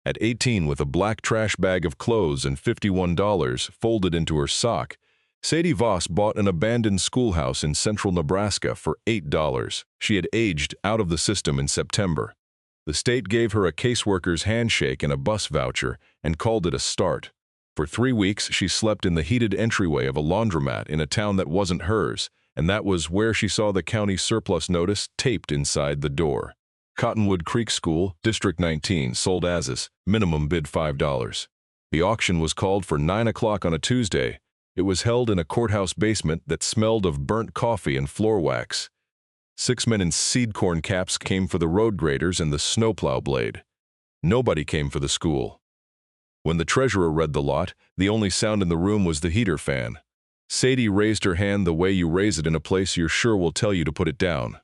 At 18, with a black trash bag of clothes and $51 folded into her sock, Sadie Voss bought an abandoned schoolhouse in central Nebraska for $8. She had aged out of the system in September. The state gave her a caseworker's handshake and a bus voucher and called it a start. For 3 weeks, she slept in the heated entryway of a laundromat in a town that wasn't hers, and that was where she saw the county surplus notice taped inside the door. Cottonwood Creek School, District 19, sold as is, minimum bid $5. The auction was called for 9 o'clock on a Tuesday. It was held in a courthouse basement that smelled of burnt coffee and floor wax. 6 men in seed corn caps came for the road graders and the snowplow blade. Nobody came for the school. When the treasurer read the lot, the only sound in the room was the heater fan. Sadie raised her hand the way you raise it in a place you're sure will tell you to put it down.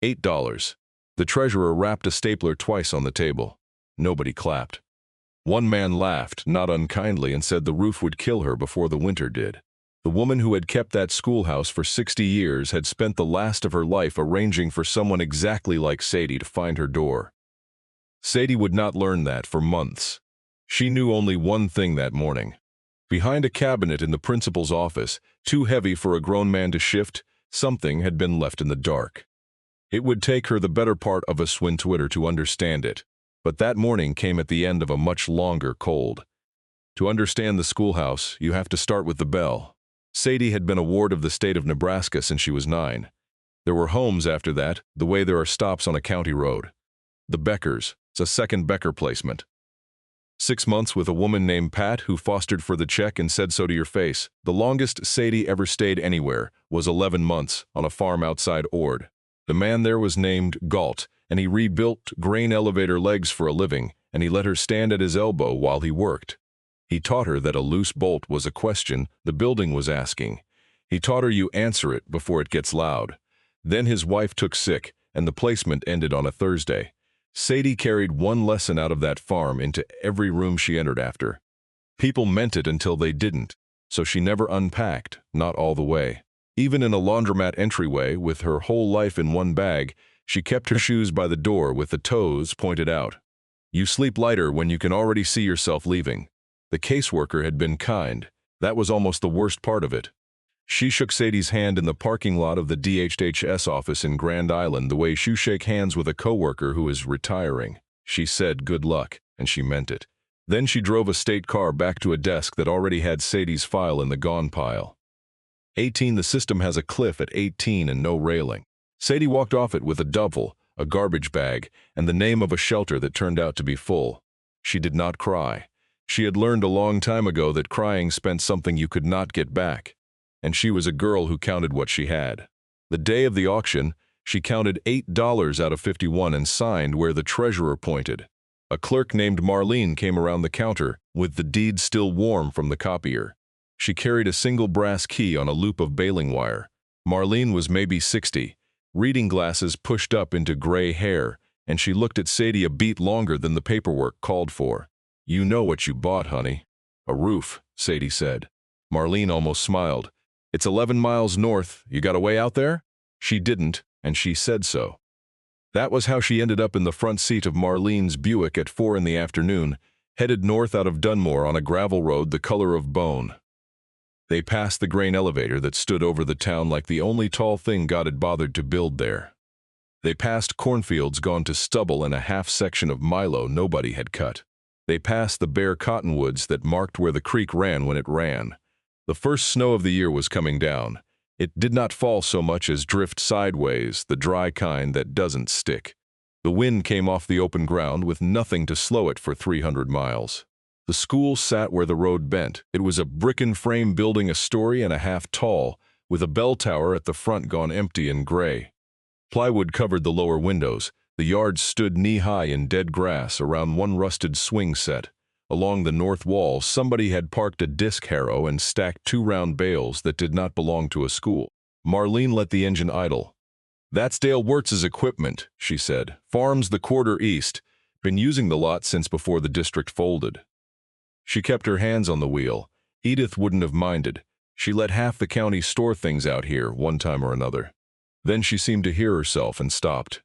$8. The treasurer rapped a stapler twice on the table. Nobody clapped. One man laughed, not unkindly, and said the roof would kill her before the winter did. The woman who had kept that schoolhouse for 60 years had spent the last of her life arranging for someone exactly like Sadie to find her door. Sadie would not learn that for months. She knew only one thing that morning. Behind a cabinet in the principal's office, too heavy for a grown man to shift, something had been left in the dark. It would take her the better part of a swinterwitter to understand it, but that morning came at the end of a much longer cold. To understand the schoolhouse, you have to start with the bell. Sadie had been a ward of the state of Nebraska since she was 9. There were homes after that, the way there are stops on a county road. The Beckers, it's a second Becker placement. 6 months with a woman named Pat who fostered for the check and said so to your face. The longest Sadie ever stayed anywhere was 11 months on a farm outside Ord. The man there was named Galt, and he rebuilt grain elevator legs for a living, and he let her stand at his elbow while he worked. He taught her that a loose bolt was a question the building was asking. He taught her you answer it before it gets loud. Then his wife took sick, and the placement ended on a Thursday. Sadie carried one lesson out of that farm into every room she entered after. People meant it until they didn't, so she never unpacked, not all the way. Even in a laundromat entryway, with her whole life in one bag, she kept her shoes by the door with the toes pointed out. You sleep lighter when you can already see yourself leaving. The caseworker had been kind. That was almost the worst part of it. She shook Sadie's hand in the parking lot of the DHHS office in Grand Island the way you shake hands with a coworker who is retiring. She said good luck, and she meant it. Then she drove a state car back to a desk that already had Sadie's file in the gone pile. 18. The system has a cliff at 18 and no railing. Sadie walked off it with a duffel, a garbage bag, and the name of a shelter that turned out to be full. She did not cry. She had learned a long time ago that crying spent something you could not get back. And she was a girl who counted what she had. The day of the auction, she counted $8 out of 51 and signed where the treasurer pointed. A clerk named Marlene came around the counter with the deed still warm from the copier. She carried a single brass key on a loop of baling wire. Marlene was maybe 60, reading glasses pushed up into gray hair, and she looked at Sadie a beat longer than the paperwork called for. You know what you bought, honey. A roof, Sadie said. Marlene almost smiled. It's 11 miles north. You got a way out there? She didn't, and she said so. That was how she ended up in the front seat of Marlene's Buick at 4 in the afternoon, headed north out of Dunmore on a gravel road the color of bone. They passed the grain elevator that stood over the town like the only tall thing God had bothered to build there. They passed cornfields gone to stubble and a half section of milo nobody had cut. They passed the bare cottonwoods that marked where the creek ran when it ran. The first snow of the year was coming down. It did not fall so much as drift sideways, the dry kind that doesn't stick. The wind came off the open ground with nothing to slow it for 300 miles. The school sat where the road bent. It was a brick-and-frame building a story and a half tall, with a bell tower at the front gone empty and gray. Plywood covered the lower windows. The yard stood knee-high in dead grass around one rusted swing set. Along the north wall, somebody had parked a disc harrow and stacked 2 round bales that did not belong to a school. Marlene let the engine idle. That's Dale Wirtz's equipment, she said. Farms the quarter east. Been using the lot since before the district folded. She kept her hands on the wheel. Edith wouldn't have minded. She let half the county store things out here, one time or another. Then she seemed to hear herself and stopped.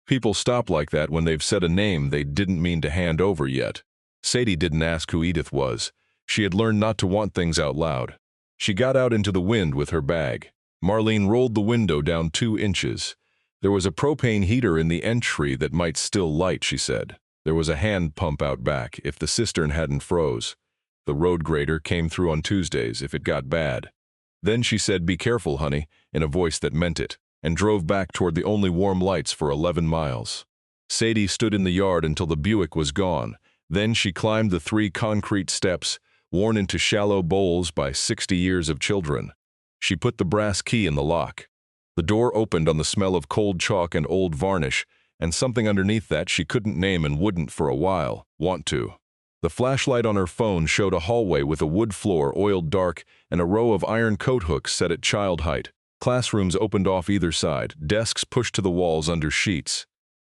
People stop like that when they've said a name they didn't mean to hand over yet. Sadie didn't ask who Edith was. She had learned not to want things out loud. She got out into the wind with her bag. Marlene rolled the window down 2 inches. There was a propane heater in the entry that might still light, she said. There was a hand pump out back if the cistern hadn't froze. The road grader came through on Tuesdays if it got bad. Then she said, "Be careful, honey," in a voice that meant it, and drove back toward the only warm lights for 11 miles. Sadie stood in the yard until the Buick was gone. Then she climbed the 3 concrete steps, worn into shallow bowls by 60 years of children. She put the brass key in the lock. The door opened on the smell of cold chalk and old varnish, and something underneath that she couldn't name and wouldn't for a while want to. The flashlight on her phone showed a hallway with a wood floor oiled dark and a row of iron coat hooks set at child height. Classrooms opened off either side, desks pushed to the walls under sheets.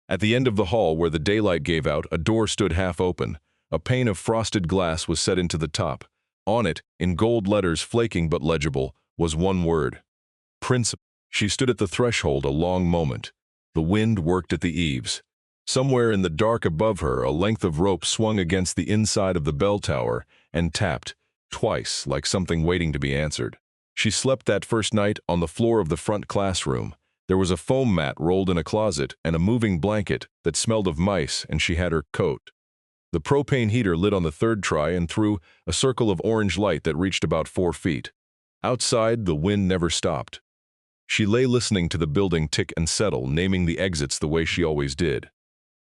At the end of the hall where the daylight gave out, a door stood half open. A pane of frosted glass was set into the top. On it, in gold letters flaking but legible, was one word: Principal. She stood at the threshold a long moment. The wind worked at the eaves. Somewhere in the dark above her, a length of rope swung against the inside of the bell tower and tapped, twice, like something waiting to be answered. She slept that first night on the floor of the front classroom. There was a foam mat rolled in a closet and a moving blanket that smelled of mice, and she had her coat. The propane heater lit on the 3rd try and threw a circle of orange light that reached about 4 feet. Outside, the wind never stopped. She lay listening to the building tick and settle, naming the exits the way she always did.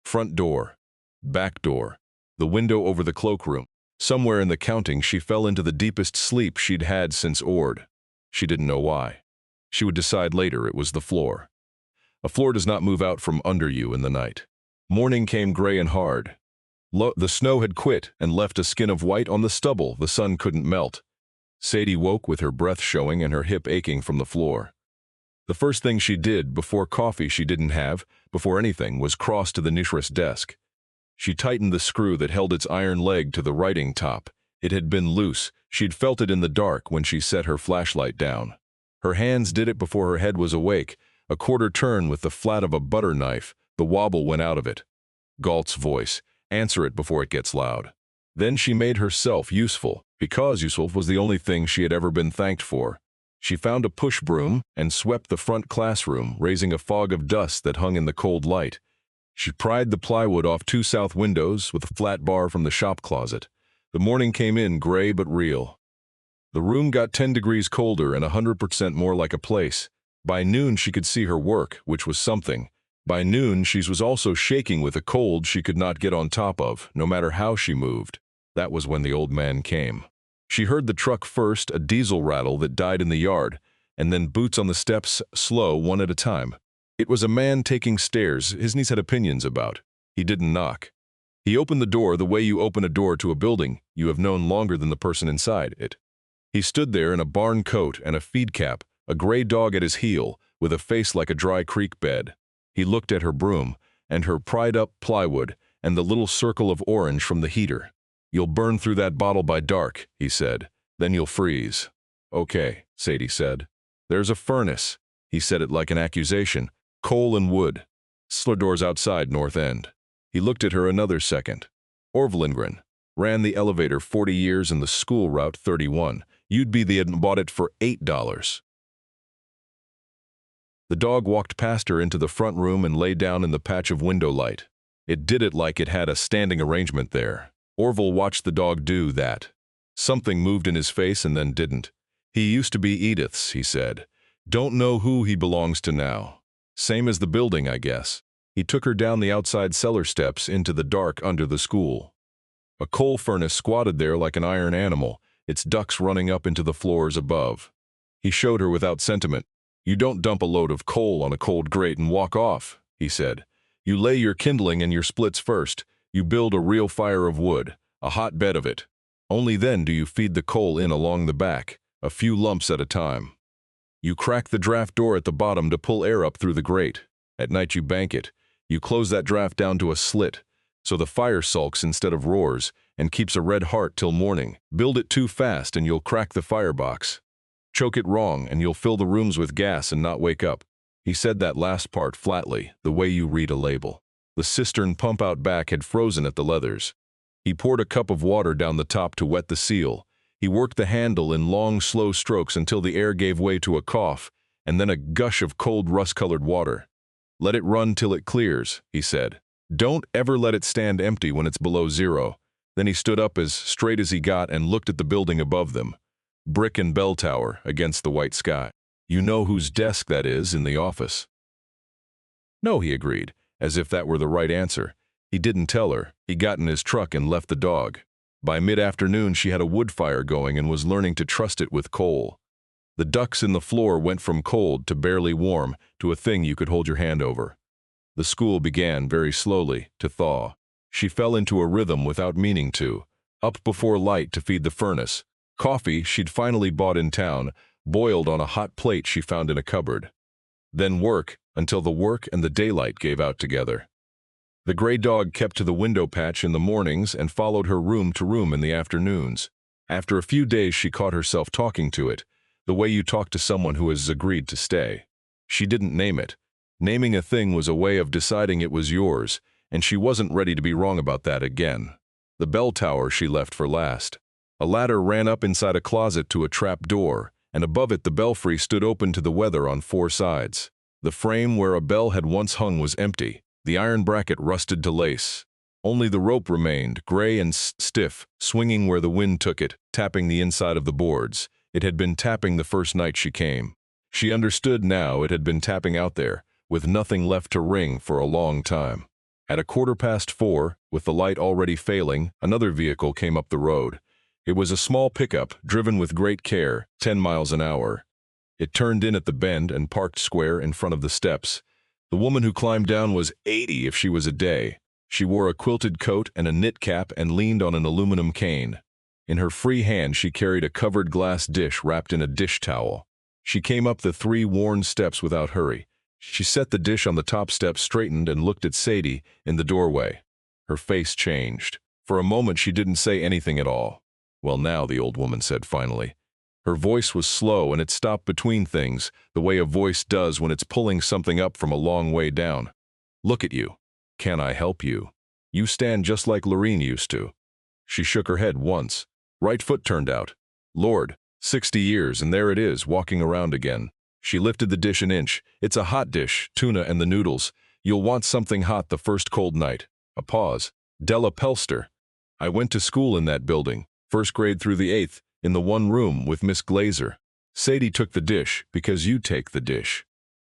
Front door, back door, the window over the cloakroom. Somewhere in the counting, she fell into the deepest sleep she'd had since Ord. She didn't know why. She would decide later it was the floor. A floor does not move out from under you in the night. Morning came gray and hard. The snow had quit and left a skin of white on the stubble the sun couldn't melt. Sadie woke with her breath showing and her hip aching from the floor. The first thing she did, before coffee she didn't have, before anything, was cross to the nitrous desk. She tightened the screw that held its iron leg to the writing top. It had been loose. She'd felt it in the dark when she set her flashlight down. Her hands did it before her head was awake. A quarter turn with the flat of a butter knife. The wobble went out of it. Galt's voice: "Answer it before it gets loud." Then she made herself useful, because useful was the only thing she had ever been thanked for. She found a push broom and swept the front classroom, raising a fog of dust that hung in the cold light. She pried the plywood off 2 south windows with a flat bar from the shop closet. The morning came in gray but real. The room got 10 degrees colder and 100% more like a place. By noon she could see her work, which was something. By noon she was also shaking with a cold she could not get on top of, no matter how she moved. That was when the old man came. She heard the truck first, a diesel rattle that died in the yard, and then boots on the steps, slow, one at a time. It was a man taking stairs his niece had opinions about. He didn't knock. He opened the door the way you open a door to a building you have known longer than the person inside it. He stood there in a barn coat and a feed cap, a gray dog at his heel, with a face like a dry creek bed. He looked at her broom, and her pried-up plywood, and the little circle of orange from the heater. "You'll burn through that bottle by dark," he said. "Then you'll freeze." "Okay," Sadie said. "There's a furnace." He said it like an accusation. "Coal and wood. Slur doors outside North End." He looked at her another second. "Orville Lindgren. Ran the elevator 40 years in the school route 31. You'd be the had bought it for $8. The dog walked past her into the front room and lay down in the patch of window light. It did it like it had a standing arrangement there. Orville watched the dog do that. Something moved in his face and then didn't. "He used to be Edith's," he said. "Don't know who he belongs to now. Same as the building, I guess." He took her down the outside cellar steps into the dark under the school. A coal furnace squatted there like an iron animal, its ducts running up into the floors above. He showed her without sentiment. "You don't dump a load of coal on a cold grate and walk off," he said. "You lay your kindling and your splits first. You build a real fire of wood, a hot bed of it. Only then do you feed the coal in along the back, a few lumps at a time. You crack the draft door at the bottom to pull air up through the grate. At night you bank it. You close that draft down to a slit, so the fire sulks instead of roars, and keeps a red heart till morning. Build it too fast and you'll crack the firebox. Choke it wrong and you'll fill the rooms with gas and not wake up." He said that last part flatly, the way you read a label. The cistern pump out back had frozen at the leathers. He poured a cup of water down the top to wet the seal. He worked the handle in long, slow strokes until the air gave way to a cough, and then a gush of cold, rust-colored water. "Let it run till it clears," he said. "Don't ever let it stand empty when it's below zero." Then he stood up as straight as he got and looked at the building above them. Brick and bell tower against the white sky. "You know whose desk that is in the office?" "No," he agreed, as if that were the right answer. He didn't tell her. He got in his truck and left the dog. By mid-afternoon, she had a wood fire going and was learning to trust it with coal. The ducks in the floor went from cold to barely warm to a thing you could hold your hand over. The school began, very slowly, to thaw. She fell into a rhythm without meaning to. Up before light to feed the furnace. Coffee she'd finally bought in town, boiled on a hot plate she found in a cupboard. Then work, until the work and the daylight gave out together. The gray dog kept to the window patch in the mornings and followed her room to room in the afternoons. After a few days she caught herself talking to it, the way you talk to someone who has agreed to stay. She didn't name it. Naming a thing was a way of deciding it was yours, and she wasn't ready to be wrong about that again. The bell tower she left for last. A ladder ran up inside a closet to a trap door, and above it the belfry stood open to the weather on 4 sides. The frame where a bell had once hung was empty, the iron bracket rusted to lace. Only the rope remained, gray and stiff, swinging where the wind took it, tapping the inside of the boards. It had been tapping the first night she came. She understood now it had been tapping out there, with nothing left to ring for a long time. At 4:15, with the light already failing, another vehicle came up the road. It was a small pickup, driven with great care, 10 miles an hour. It turned in at the bend and parked square in front of the steps. The woman who climbed down was 80 if she was a day. She wore a quilted coat and a knit cap and leaned on an aluminum cane. In her free hand she carried a covered glass dish wrapped in a dish towel. She came up the 3 worn steps without hurry. She set the dish on the top step, straightened, and looked at Sadie in the doorway. Her face changed. For a moment she didn't say anything at all. "Well now," the old woman said finally. Her voice was slow and it stopped between things, the way a voice does when it's pulling something up from a long way down. "Look at you. Can I help you? You stand just like Lorene used to." She shook her head once. Right foot turned out. Lord, 60 years and there it is, walking around again. She lifted the dish an inch. "It's a hot dish, tuna and the noodles. You'll want something hot the first cold night." A pause. "Della Pelster. I went to school in that building, 1st grade through the 8th, in the one room with Miss Glazer. Sadie took the dish, because you take the dish."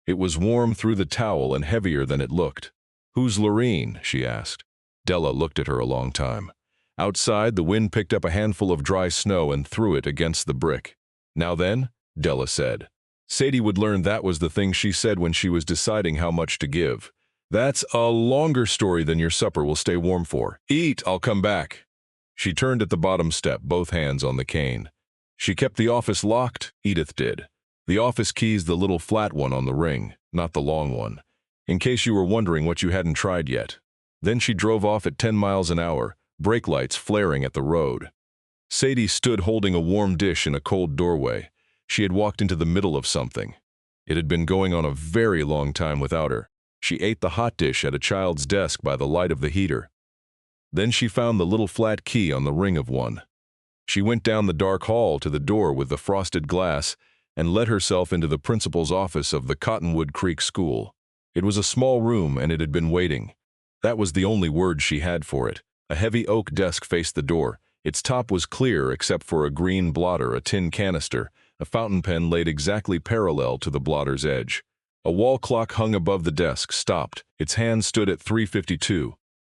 It was warm through the towel and heavier than it looked. "Who's Lorene?" she asked. Della looked at her a long time. Outside, the wind picked up a handful of dry snow and threw it against the brick. "Now then," Della said. Sadie would learn that was the thing she said when she was deciding how much to give. "That's a longer story than your supper will stay warm for. Eat, I'll come back." She turned at the bottom step, both hands on the cane. She kept the office locked, Edith did. The office key's the little flat one on the ring, not the long one, in case you were wondering what you hadn't tried yet. Then she drove off at 10 miles an hour, brake lights flaring at the road. Sadie stood holding a warm dish in a cold doorway. She had walked into the middle of something. It had been going on a very long time without her. She ate the hot dish at a child's desk by the light of the heater. Then she found the little flat key on the ring of one. She went down the dark hall to the door with the frosted glass and let herself into the principal's office of the Cottonwood Creek School. It was a small room and it had been waiting. That was the only word she had for it. A heavy oak desk faced the door. Its top was clear except for a green blotter, a tin canister, a fountain pen laid exactly parallel to the blotter's edge. A wall clock hung above the desk, stopped. Its hand stood at 3:52.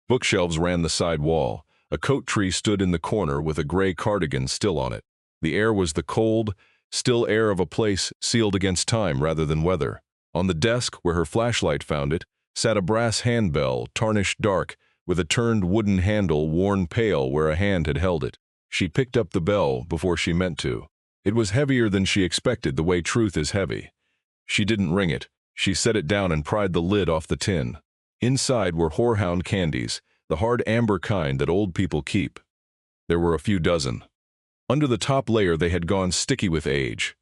Bookshelves ran the side wall. A coat tree stood in the corner with a gray cardigan still on it. The air was the cold, still air of a place sealed against time rather than weather. On the desk, where her flashlight found it, sat a brass handbell, tarnished dark, with a turned wooden handle worn pale where a hand had held it. She picked up the bell before she meant to. It was heavier than she expected, the way truth is heavy. She didn't ring it. She set it down and pried the lid off the tin. Inside were horehound candies, the hard amber kind that old people keep. There were a few dozen. Under the top layer they had gone sticky with age.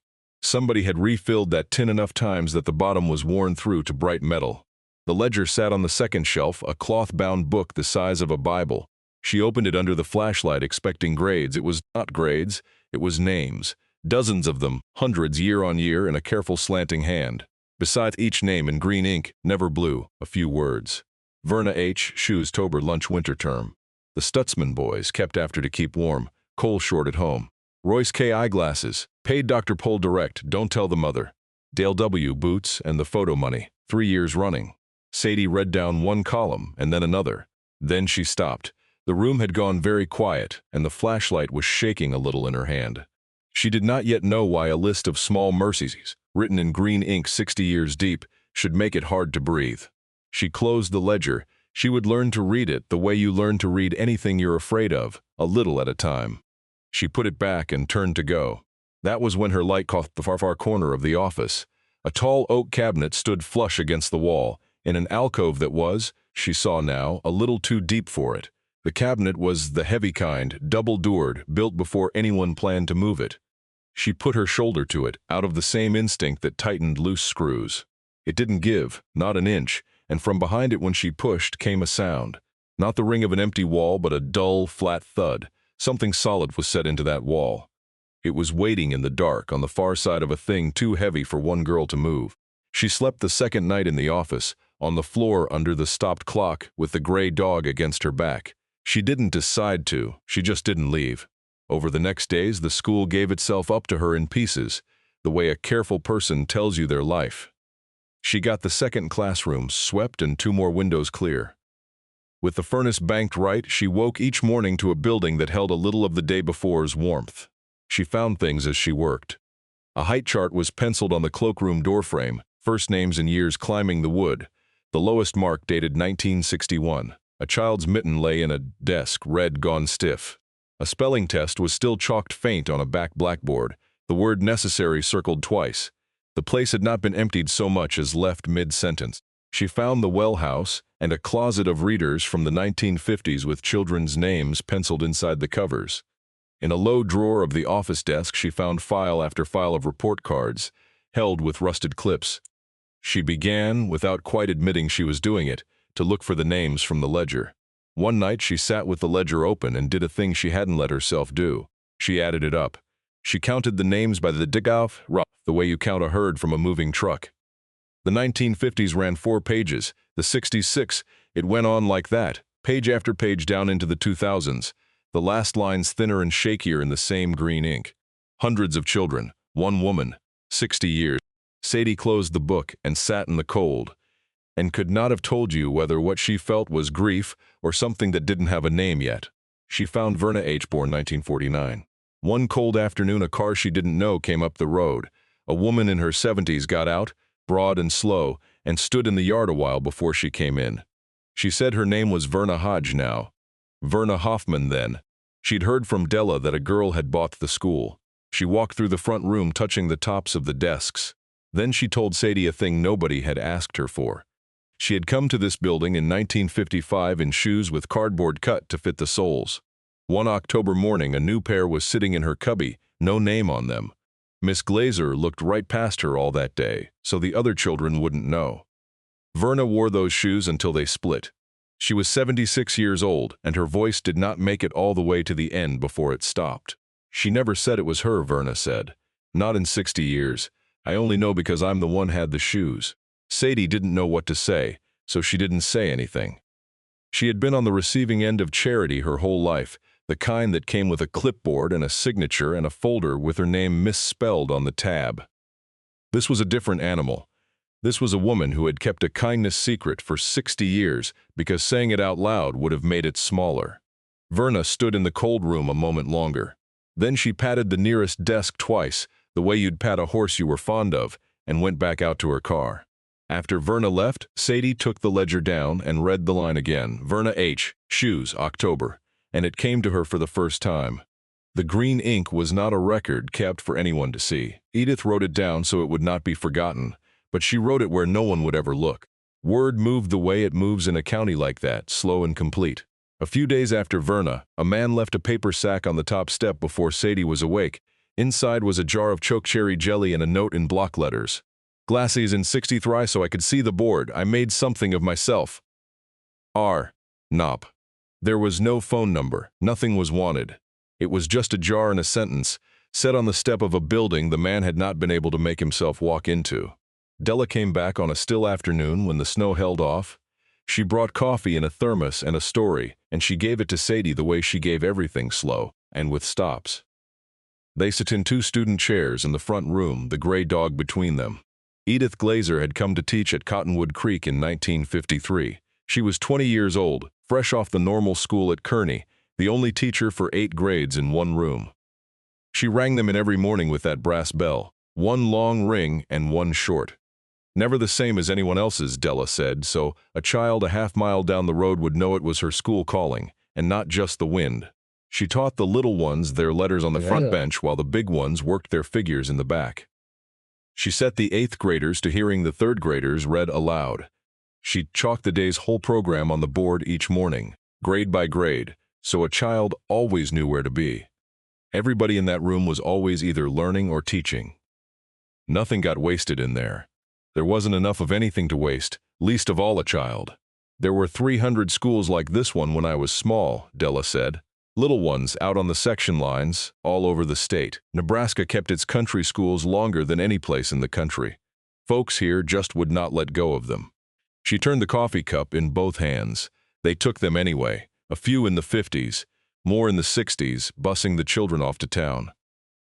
Somebody had refilled that tin enough times that the bottom was worn through to bright metal. The ledger sat on the second shelf, a cloth-bound book the size of a Bible. She opened it under the flashlight expecting grades. It was not grades, it was names. Dozens of them, hundreds year on year in a careful slanting hand. Besides each name in green ink, never blue, a few words. Verna H. Shoes Tober Lunch Winter Term. The Stutzman boys kept after to keep warm, coal short at home. Royce K. Eyeglasses, paid Dr. Pole direct, don't tell the mother. Dale W. Boots and the photo money, 3 years running. Sadie read down one column and then another. Then she stopped. The room had gone very quiet, and the flashlight was shaking a little in her hand. She did not yet know why a list of small mercies, written in green ink 60 years deep, should make it hard to breathe. She closed the ledger. She would learn to read it the way you learn to read anything you're afraid of, a little at a time. She put it back and turned to go. That was when her light caught the far corner of the office. A tall oak cabinet stood flush against the wall, in an alcove that was, she saw now, a little too deep for it. The cabinet was the heavy kind, double-doored, built before anyone planned to move it. She put her shoulder to it, out of the same instinct that tightened loose screws. It didn't give, not an inch, and from behind it when she pushed came a sound. Not the ring of an empty wall, but a dull, flat thud. Something solid was set into that wall. It was waiting in the dark on the far side of a thing too heavy for one girl to move. She slept the second night in the office, on the floor under the stopped clock, with the gray dog against her back. She didn't decide to, she just didn't leave. Over the next days, the school gave itself up to her in pieces, the way a careful person tells you their life. She got the second classroom swept and 2 more windows clear. With the furnace banked right, she woke each morning to a building that held a little of the day before's warmth. She found things as she worked. A height chart was penciled on the cloakroom doorframe, first names and years climbing the wood. The lowest mark dated 1961. A child's mitten lay in a desk, red gone stiff. A spelling test was still chalked faint on a back blackboard, the word necessary circled twice. The place had not been emptied so much as left mid-sentence. She found the well house and a closet of readers from the 1950s with children's names penciled inside the covers. In a low drawer of the office desk she found file after file of report cards, held with rusted clips. She began, without quite admitting she was doing it, to look for the names from the ledger. One night she sat with the ledger open and did a thing she hadn't let herself do. She added it up. She counted the names by the digauf, the way you count a herd from a moving truck. The 1950s ran 4 pages, the 60s 6. It went on like that, page after page down into the 2000s, the last lines thinner and shakier in the same green ink. Hundreds of children, 1 woman, 60 years. Sadie closed the book and sat in the cold, and could not have told you whether what she felt was grief or something that didn't have a name yet. She found Verna H. born 1949. One cold afternoon a car she didn't know came up the road. A woman in her 70s got out, broad and slow, and stood in the yard a while before she came in. She said her name was Verna Hodge now. Verna Hoffman then. She'd heard from Della that a girl had bought the school. She walked through the front room touching the tops of the desks. Then she told Sadie a thing nobody had asked her for. She had come to this building in 1955 in shoes with cardboard cut to fit the soles. One October morning a new pair was sitting in her cubby, no name on them. Miss Glazer looked right past her all that day, so the other children wouldn't know. Verna wore those shoes until they split. She was 76 years old, and her voice did not make it all the way to the end before it stopped. She never said it was her, Verna said. Not in 60 years. I only know because I'm the one had the shoes. Sadie didn't know what to say, so she didn't say anything. She had been on the receiving end of charity her whole life, the kind that came with a clipboard and a signature and a folder with her name misspelled on the tab. This was a different animal. This was a woman who had kept a kindness secret for 60 years because saying it out loud would have made it smaller. Verna stood in the cold room a moment longer. Then she patted the nearest desk twice, the way you'd pat a horse you were fond of, and went back out to her car. After Verna left, Sadie took the ledger down and read the line again, Verna H., shoes, October, and it came to her for the first time. The green ink was not a record kept for anyone to see. Edith wrote it down so it would not be forgotten, but she wrote it where no one would ever look. Word moved the way it moves in a county like that, slow and complete. A few days after Verna, a man left a paper sack on the top step before Sadie was awake. Inside was a jar of chokecherry jelly and a note in block letters. Glasses in 63 so I could see the board. I made something of myself. R. Nop. There was no phone number, nothing was wanted. It was just a jar and a sentence, set on the step of a building the man had not been able to make himself walk into. Della came back on a still afternoon when the snow held off. She brought coffee in a thermos and a story, and she gave it to Sadie the way she gave everything, slow, and with stops. They sat in 2 student chairs in the front room, the gray dog between them. Edith Glazer had come to teach at Cottonwood Creek in 1953. She was 20 years old, fresh off the normal school at Kearney, the only teacher for 8 grades in one room. She rang them in every morning with that brass bell, one long ring and one short. Never the same as anyone else's, Della said, so a child a half-mile down the road would know it was her school calling, and not just the wind. She taught the little ones their letters on the front bench while the big ones worked their figures in the back. She set the 8th graders to hearing the 3rd graders read aloud. She chalked the day's whole program on the board each morning, grade by grade, so a child always knew where to be. Everybody in that room was always either learning or teaching. Nothing got wasted in there. There wasn't enough of anything to waste, least of all a child. There were 300 schools like this one when I was small, Della said. Little ones out on the section lines, all over the state. Nebraska kept its country schools longer than any place in the country. Folks here just would not let go of them. She turned the coffee cup in both hands. They took them anyway, a few in the 50s, more in the 60s, busing the children off to town.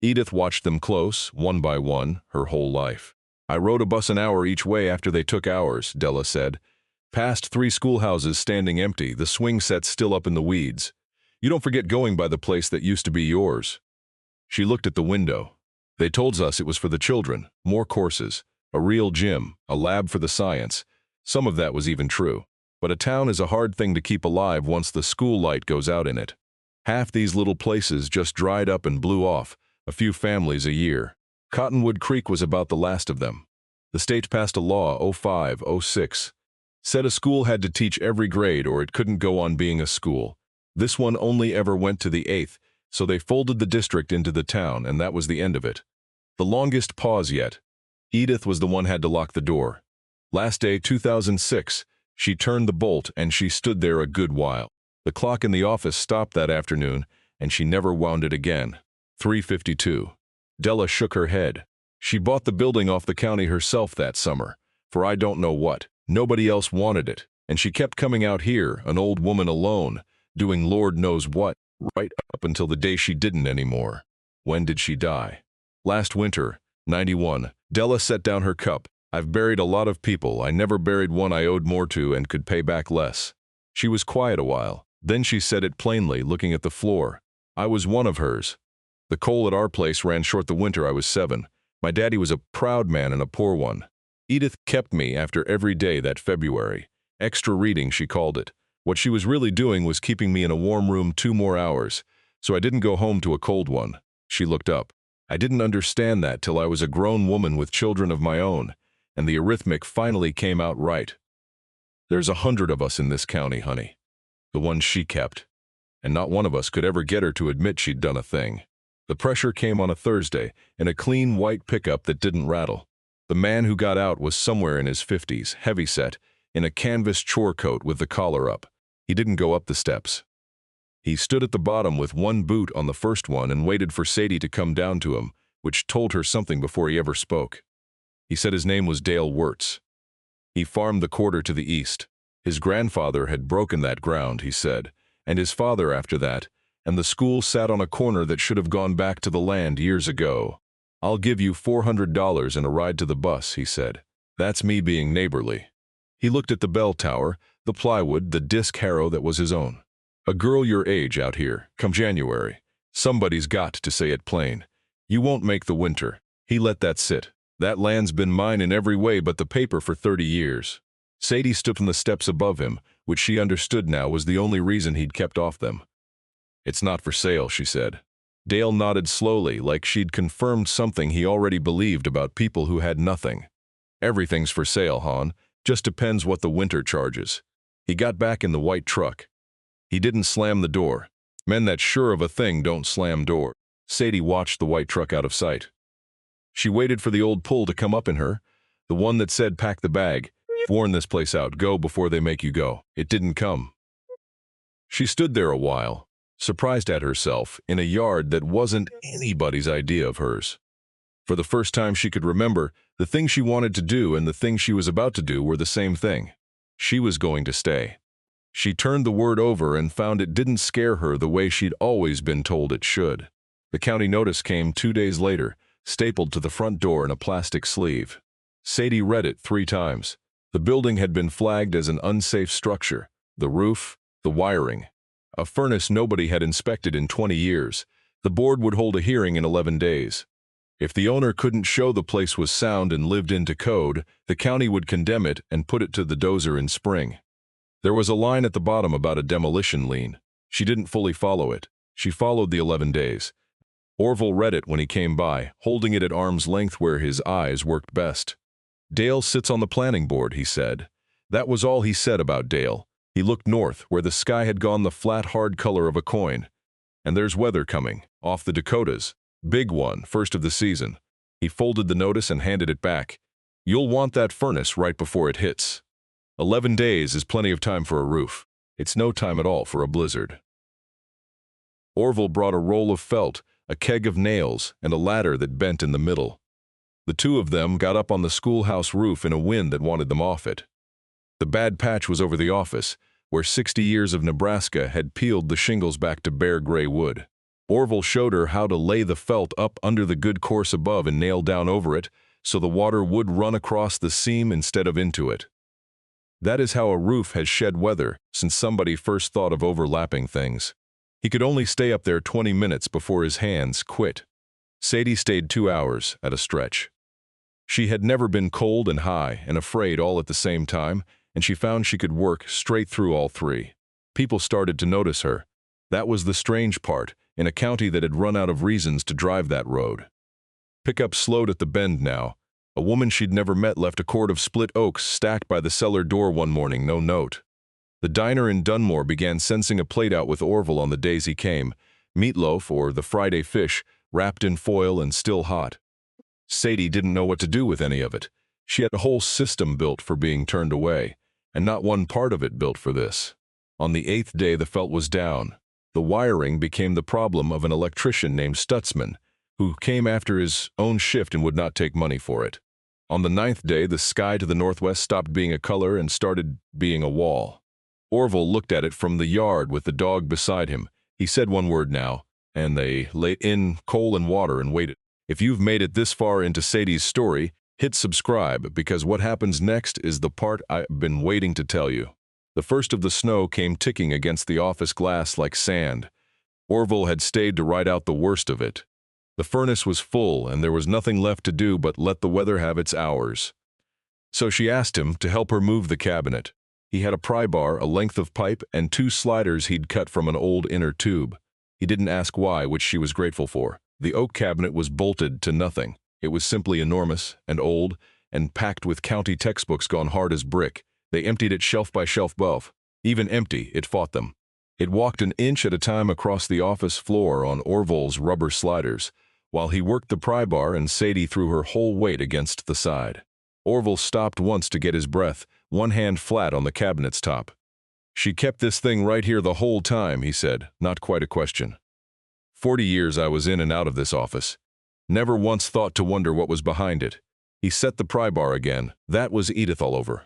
Edith watched them close, one by one, her whole life. I rode a bus an hour each way after they took ours, Della said. Past 3 schoolhouses standing empty, the swing sets still up in the weeds. You don't forget going by the place that used to be yours. She looked at the window. They told us it was for the children, more courses, a real gym, a lab for the science. Some of that was even true. But a town is a hard thing to keep alive once the school light goes out in it. Half these little places just dried up and blew off, a few families a year. Cottonwood Creek was about the last of them. The state passed a law, 05-06. Said a school had to teach every grade or it couldn't go on being a school. This one only ever went to the 8th, so they folded the district into the town, and that was the end of it. The longest pause yet. Edith was the one had to lock the door. Last day, 2006, she turned the bolt and she stood there a good while. The clock in the office stopped that afternoon, and she never wound it again. 3:52. Della shook her head. She bought the building off the county herself that summer, for I don't know what. Nobody else wanted it, and she kept coming out here, an old woman alone, doing Lord knows what, right up until the day she didn't anymore. When did she die? Last winter, 91. Della set down her cup. I've buried a lot of people. I never buried one I owed more to and could pay back less. She was quiet a while. Then she said it plainly, looking at the floor. I was one of hers. The coal at our place ran short the winter I was 7. My daddy was a proud man and a poor one. Edith kept me after every day that February. Extra reading, she called it. What she was really doing was keeping me in a warm room 2 more hours, so I didn't go home to a cold one. She looked up. I didn't understand that till I was a grown woman with children of my own, and the arithmetic finally came out right. There's 100 of us in this county, honey. The ones she kept. And not one of us could ever get her to admit she'd done a thing. The pressure came on a Thursday in a clean white pickup that didn't rattle. The man who got out was somewhere in his 50s, heavyset, in a canvas chore coat with the collar up. He didn't go up the steps. He stood at the bottom with one boot on the first one and waited for Sadie to come down to him, which told her something before he ever spoke. He said his name was Dale Wirtz. He farmed the quarter to the east. His grandfather had broken that ground, he said, and his father after that, and the school sat on a corner that should have gone back to the land years ago. I'll give you $400 and a ride to the bus, he said. That's me being neighborly. He looked at the bell tower, the plywood, the disc harrow that was his own. A girl your age out here, come January. Somebody's got to say it plain. You won't make the winter. He let that sit. That land's been mine in every way but the paper for 30 years. Sadie stood on the steps above him, which she understood now was the only reason he'd kept off them. It's not for sale, she said. Dale nodded slowly, like she'd confirmed something he already believed about people who had nothing. Everything's for sale, hon. Just depends what the winter charges. He got back in the white truck. He didn't slam the door. Men that's sure of a thing don't slam door. Sadie watched the white truck out of sight. She waited for the old pull to come up in her, the one that said pack the bag, warn this place out, go before they make you go. It didn't come. She stood there a while, surprised at herself, in a yard that wasn't anybody's idea of hers. For the first time she could remember, the thing she wanted to do and the thing she was about to do were the same thing. She was going to stay. She turned the word over and found it didn't scare her the way she'd always been told it should. The county notice came 2 days later, stapled to the front door in a plastic sleeve. Sadie read it 3 times. The building had been flagged as an unsafe structure. The roof, the wiring. A furnace nobody had inspected in 20 years. The board would hold a hearing in 11 days. If the owner couldn't show the place was sound and lived into code, the county would condemn it and put it to the dozer in spring. There was a line at the bottom about a demolition lien. She didn't fully follow it. She followed the 11 days. Orville read it when he came by, holding it at arm's length where his eyes worked best. Dale sits on the planning board, he said. That was all he said about Dale. He looked north, where the sky had gone the flat, hard color of a coin. And there's weather coming, off the Dakotas. Big one, first of the season. He folded the notice and handed it back. You'll want that furnace right before it hits. 11 days is plenty of time for a roof. It's no time at all for a blizzard. Orville brought a roll of felt, a keg of nails, and a ladder that bent in the middle. The 2 of them got up on the schoolhouse roof in a wind that wanted them off it. The bad patch was over the office, where 60 years of Nebraska had peeled the shingles back to bare gray wood. Orville showed her how to lay the felt up under the good course above and nail down over it, so the water would run across the seam instead of into it. That is how a roof has shed weather since somebody first thought of overlapping things. He could only stay up there 20 minutes before his hands quit. Sadie stayed 2 hours at a stretch. She had never been cold and high and afraid all at the same time, and she found she could work straight through all 3. People started to notice her. That was the strange part, in a county that had run out of reasons to drive that road. Pickup slowed at the bend now. A woman she'd never met left a cord of split oaks stacked by the cellar door one morning, no note. The diner in Dunmore began sensing a plate out with Orville on the days he came, meatloaf or the Friday fish, wrapped in foil and still hot. Sadie didn't know what to do with any of it. She had a whole system built for being turned away, and not one part of it built for this. On the 8th day the felt was down. The wiring became the problem of an electrician named Stutzman, who came after his own shift and would not take money for it. On the 9th day, the sky to the northwest stopped being a color and started being a wall. Orville looked at it from the yard with the dog beside him. He said one word now, and they laid in coal and water and waited. If you've made it this far into Sadie's story, hit subscribe, because what happens next is the part I've been waiting to tell you. The first of the snow came ticking against the office glass like sand. Orville had stayed to ride out the worst of it. The furnace was full, and there was nothing left to do but let the weather have its hours. So she asked him to help her move the cabinet. He had a pry bar, a length of pipe, and 2 sliders he'd cut from an old inner tube. He didn't ask why, which she was grateful for. The oak cabinet was bolted to nothing. It was simply enormous and old and packed with county textbooks gone hard as brick. They emptied it shelf by shelf above. Even empty, it fought them. It walked an inch at a time across the office floor on Orville's rubber sliders, while he worked the pry bar and Sadie threw her whole weight against the side. Orville stopped once to get his breath, one hand flat on the cabinet's top. She kept this thing right here the whole time, he said, not quite a question. 40 years I was in and out of this office. Never once thought to wonder what was behind it. He set the pry bar again. That was Edith all over.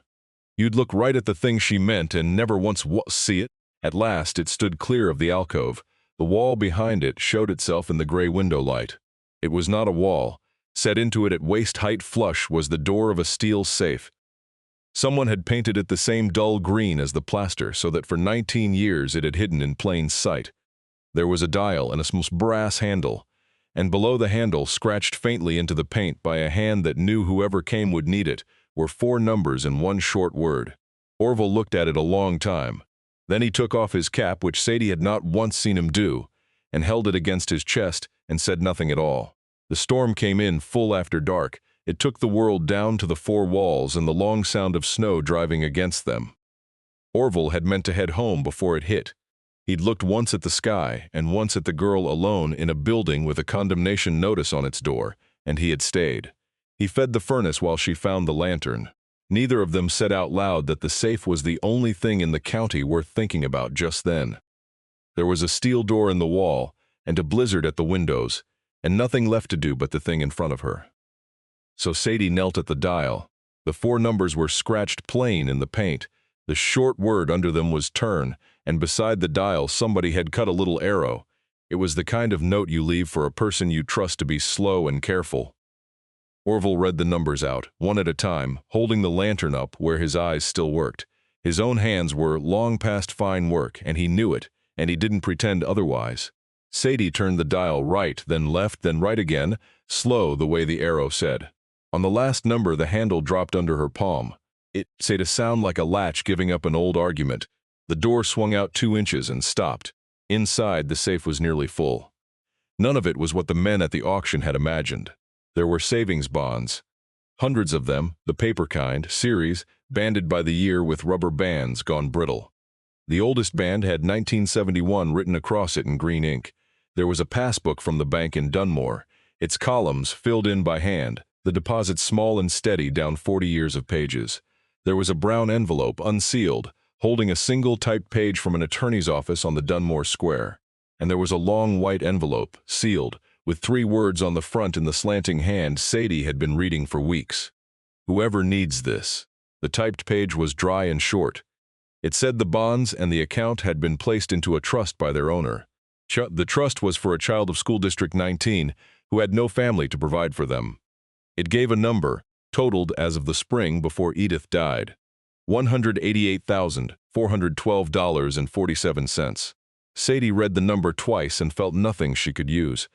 You'd look right at the thing she meant and never once see it. At last it stood clear of the alcove. The wall behind it showed itself in the gray window light. It was not a wall. Set into it at waist-height flush was the door of a steel safe. Someone had painted it the same dull green as the plaster, so that for 19 years it had hidden in plain sight. There was a dial and a small brass handle, and below the handle, scratched faintly into the paint by a hand that knew whoever came would need it, were 4 numbers and 1 short word. Orville looked at it a long time. Then he took off his cap, which Sadie had not once seen him do, and held it against his chest and said nothing at all. The storm came in full after dark. It took the world down to the 4 walls and the long sound of snow driving against them. Orville had meant to head home before it hit. He'd looked once at the sky and once at the girl alone in a building with a condemnation notice on its door, and he had stayed. He fed the furnace while she found the lantern. Neither of them said out loud that the safe was the only thing in the county worth thinking about just then. There was a steel door in the wall, and a blizzard at the windows, and nothing left to do but the thing in front of her. So Sadie knelt at the dial. The 4 numbers were scratched plain in the paint. The short word under them was turn, and beside the dial somebody had cut a little arrow. It was the kind of note you leave for a person you trust to be slow and careful. Orville read the numbers out, one at a time, holding the lantern up where his eyes still worked. His own hands were long past fine work, and he knew it, and he didn't pretend otherwise. Sadie turned the dial right, then left, then right again, slow the way the arrow said. On the last number the handle dropped under her palm. It made a sound like a latch giving up an old argument. The door swung out 2 inches and stopped. Inside, the safe was nearly full. None of it was what the men at the auction had imagined. There were savings bonds. Hundreds of them, the paper kind, series, banded by the year with rubber bands gone brittle. The oldest band had 1971 written across it in green ink. There was a passbook from the bank in Dunmore, its columns filled in by hand, the deposit small and steady down 40 years of pages. There was a brown envelope, unsealed, holding a single typed page from an attorney's office on the Dunmore Square. And there was a long white envelope, sealed, with 3 words on the front in the slanting hand Sadie had been reading for weeks. Whoever needs this. The typed page was dry and short. It said the bonds and the account had been placed into a trust by their owner. The trust was for a child of School District 19 who had no family to provide for them. It gave a number, totaled as of the spring before Edith died. $188,412.47. Sadie read the number twice and felt nothing she could use.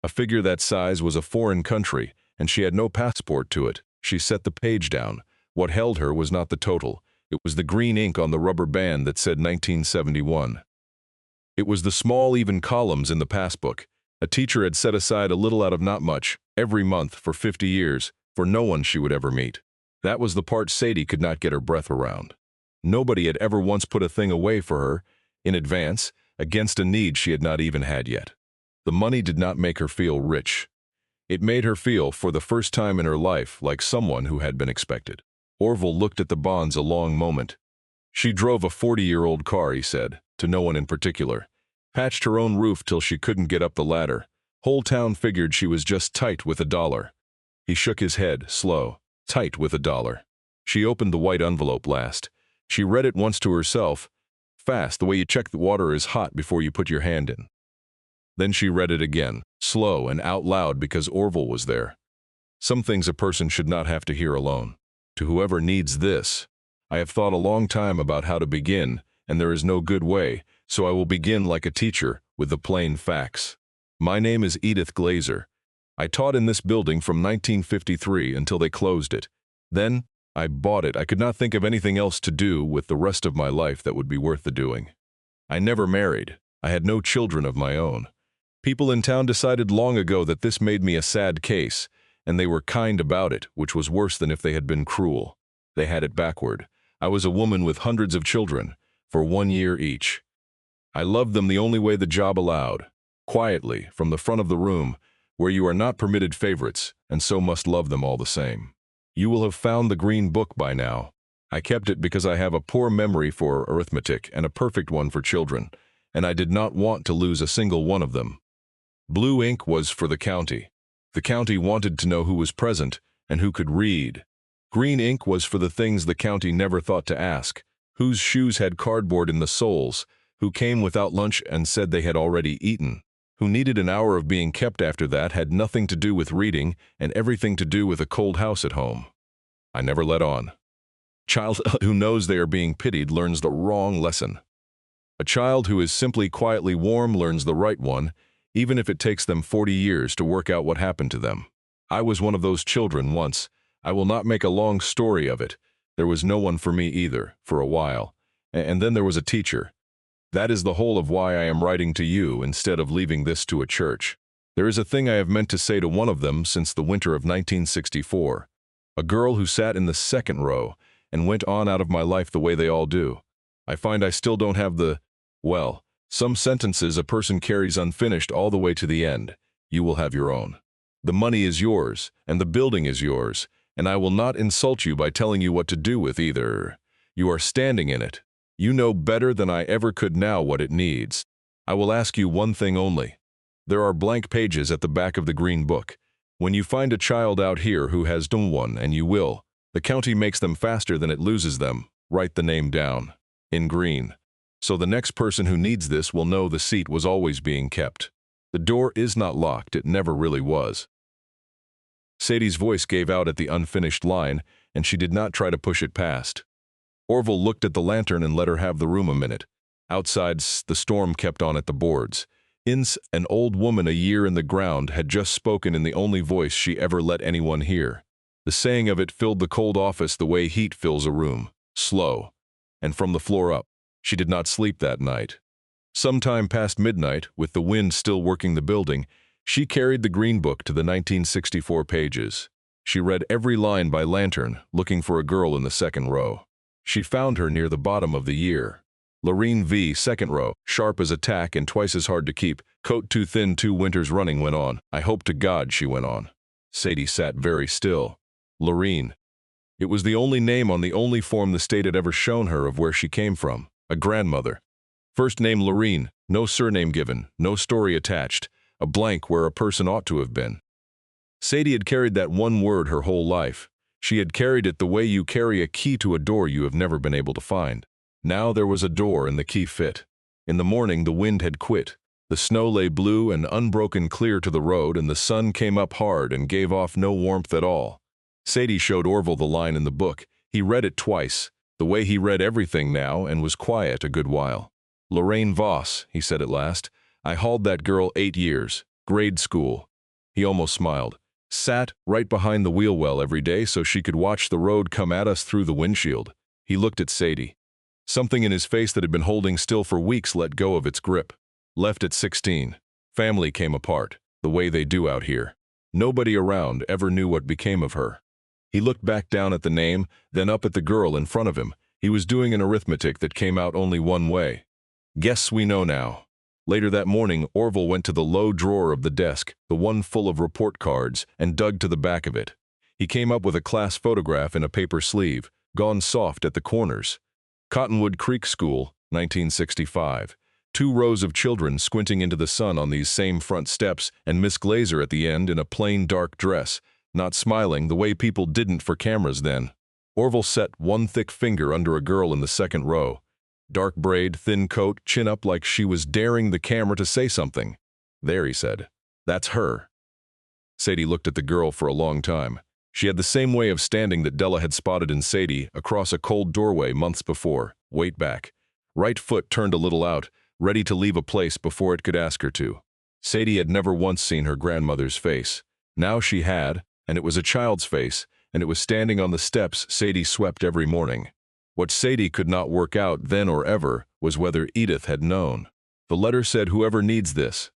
A figure that size was a foreign country, and she had no passport to it. She set the page down. What held her was not the total. It was the green ink on the rubber band that said 1971. It was the small, even columns in the passbook. A teacher had set aside a little out of not much, every month for 50 years, for no one she would ever meet. That was the part Sadie could not get her breath around. Nobody had ever once put a thing away for her, in advance, against a need she had not even had yet. The money did not make her feel rich. It made her feel, for the first time in her life, like someone who had been expected. Orville looked at the bonds a long moment. She drove a 40-year-old car, he said, to no one in particular. Patched her own roof till she couldn't get up the ladder. Whole town figured she was just tight with $1. He shook his head, slow. Tight with $1. She opened the white envelope last. She read it once to herself, fast, the way you check the water is hot before you put your hand in. Then she read it again, slow and out loud because Orville was there. Some things a person should not have to hear alone. To whoever needs this, I have thought a long time about how to begin, and there is no good way, so I will begin like a teacher, with the plain facts. My name is Edith Glazer. I taught in this building from 1953 until they closed it. Then, I bought it. I could not think of anything else to do with the rest of my life that would be worth the doing. I never married. I had no children of my own. People in town decided long ago that this made me a sad case, and they were kind about it, which was worse than if they had been cruel. They had it backward. I was a woman with hundreds of children, for 1 year each. I loved them the only way the job allowed, quietly, from the front of the room, where you are not permitted favorites, and so must love them all the same. You will have found the green book by now. I kept it because I have a poor memory for arithmetic and a perfect one for children, and I did not want to lose a single one of them. Blue ink was for the county. The county wanted to know who was present and who could read. Green ink was for the things the county never thought to ask, whose shoes had cardboard in the soles, who came without lunch and said they had already eaten, who needed an hour of being kept after that, had nothing to do with reading and everything to do with a cold house at home. I never let on. Child who knows they are being pitied learns the wrong lesson. A child who is simply quietly warm learns the right one, even if it takes them 40 years to work out what happened to them. I was one of those children once. I will not make a long story of it. There was no one for me either, for a while. And then there was a teacher. That is the whole of why I am writing to you instead of leaving this to a church. There is a thing I have meant to say to one of them since the winter of 1964. A girl who sat in the second row and went on out of my life the way they all do. I find I still don't have some sentences a person carries unfinished all the way to the end. You will have your own. The money is yours, and the building is yours, and I will not insult you by telling you what to do with either. You are standing in it. You know better than I ever could now what it needs. I will ask you one thing only. There are blank pages at the back of the green book. When you find a child out here who has done one, and you will, the county makes them faster than it loses them. Write the name down. In green. So the next person who needs this will know the seat was always being kept. The door is not locked, it never really was. Sadie's voice gave out at the unfinished line, and she did not try to push it past. Orville looked at the lantern and let her have the room a minute. Outside, the storm kept on at the boards. An old woman a year in the ground had just spoken in the only voice she ever let anyone hear. The saying of it filled the cold office the way heat fills a room, slow. And from the floor up, she did not sleep that night. Sometime past midnight, with the wind still working the building, she carried the green book to the 1964 pages. She read every line by lantern, looking for a girl in the second row. She found her near the bottom of the year. Lorene V., second row, sharp as a tack and twice as hard to keep, coat too thin 2 winters running went on. I hope to God, she went on. Sadie sat very still. Lorene. It was the only name on the only form the state had ever shown her of where she came from, a grandmother. First name Lorene, no surname given, no story attached, a blank where a person ought to have been. Sadie had carried that one word her whole life. She had carried it the way you carry a key to a door you have never been able to find. Now there was a door and the key fit. In the morning the wind had quit. The snow lay blue and unbroken clear to the road, and the sun came up hard and gave off no warmth at all. Sadie showed Orville the line in the book. He read it twice, the way he read everything now, and was quiet a good while. Lorraine Voss, he said at last. I hauled that girl 8 years, grade school. He almost smiled. Sat right behind the wheel well every day so she could watch the road come at us through the windshield. He looked at Sadie. Something in his face that had been holding still for weeks let go of its grip. Left at 16. Family came apart, the way they do out here. Nobody around ever knew what became of her. He looked back down at the name, then up at the girl in front of him. He was doing an arithmetic that came out only one way. Guess we know now. Later that morning, Orville went to the low drawer of the desk, the one full of report cards, and dug to the back of it. He came up with a class photograph in a paper sleeve, gone soft at the corners. Cottonwood Creek School, 1965. 2 rows of children squinting into the sun on these same front steps, and Miss Glazer at the end in a plain dark dress, not smiling the way people didn't for cameras then. Orville set one thick finger under a girl in the second row. Dark braid, thin coat, chin up like she was daring the camera to say something. There, he said. That's her. Sadie looked at the girl for a long time. She had the same way of standing that Della had spotted in Sadie across a cold doorway months before, weight back. Right foot turned a little out, ready to leave a place before it could ask her to. Sadie had never once seen her grandmother's face. Now she had, and it was a child's face, and it was standing on the steps Sadie swept every morning. What Sadie could not work out then or ever was whether Edith had known. The letter said whoever needs this.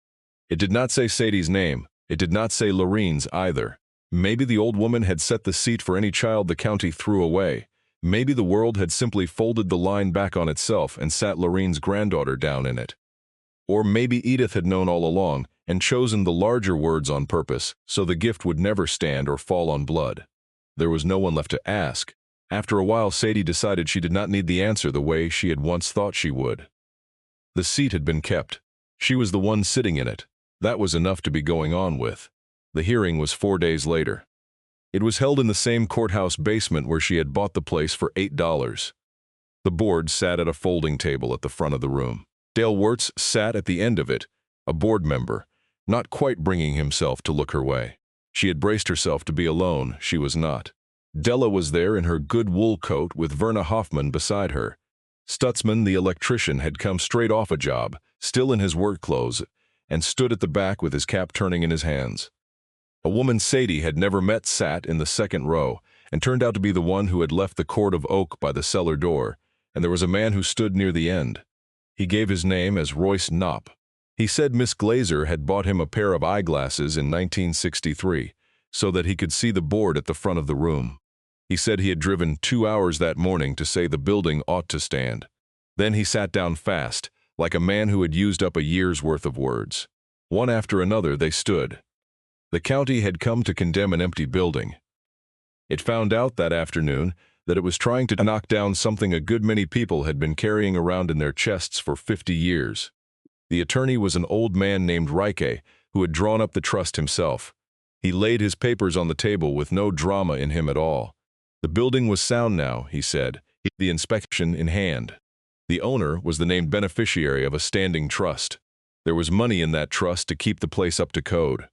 It did not say Sadie's name. It did not say Lorene's either. Maybe the old woman had set the seat for any child the county threw away. Maybe the world had simply folded the line back on itself and sat Lorene's granddaughter down in it. Or maybe Edith had known all along and chosen the larger words on purpose so the gift would never stand or fall on blood. There was no one left to ask. After a while, Sadie decided she did not need the answer the way she had once thought she would. The seat had been kept. She was the one sitting in it. That was enough to be going on with. The hearing was 4 days later. It was held in the same courthouse basement where she had bought the place for $8. The board sat at a folding table at the front of the room. Dale Wirtz sat at the end of it, a board member, not quite bringing himself to look her way. She had braced herself to be alone. She was not. Della was there in her good wool coat with Verna Hoffman beside her. Stutzman, the electrician, had come straight off a job, still in his work clothes, and stood at the back with his cap turning in his hands. A woman Sadie had never met sat in the second row, and turned out to be the one who had left the cord of oak by the cellar door, and there was a man who stood near the end. He gave his name as Royce Knopp. He said Miss Glazer had bought him a pair of eyeglasses in 1963, so that he could see the board at the front of the room. He said he had driven 2 hours that morning to say the building ought to stand. Then he sat down fast, like a man who had used up a year's worth of words. One after another they stood. The county had come to condemn an empty building. It found out that afternoon that it was trying to knock down something a good many people had been carrying around in their chests for 50 years. The attorney was an old man named Rike, who had drawn up the trust himself. He laid his papers on the table with no drama in him at all. The building was sound now, he said, the inspection in hand. The owner was the named beneficiary of a standing trust. There was money in that trust to keep the place up to code.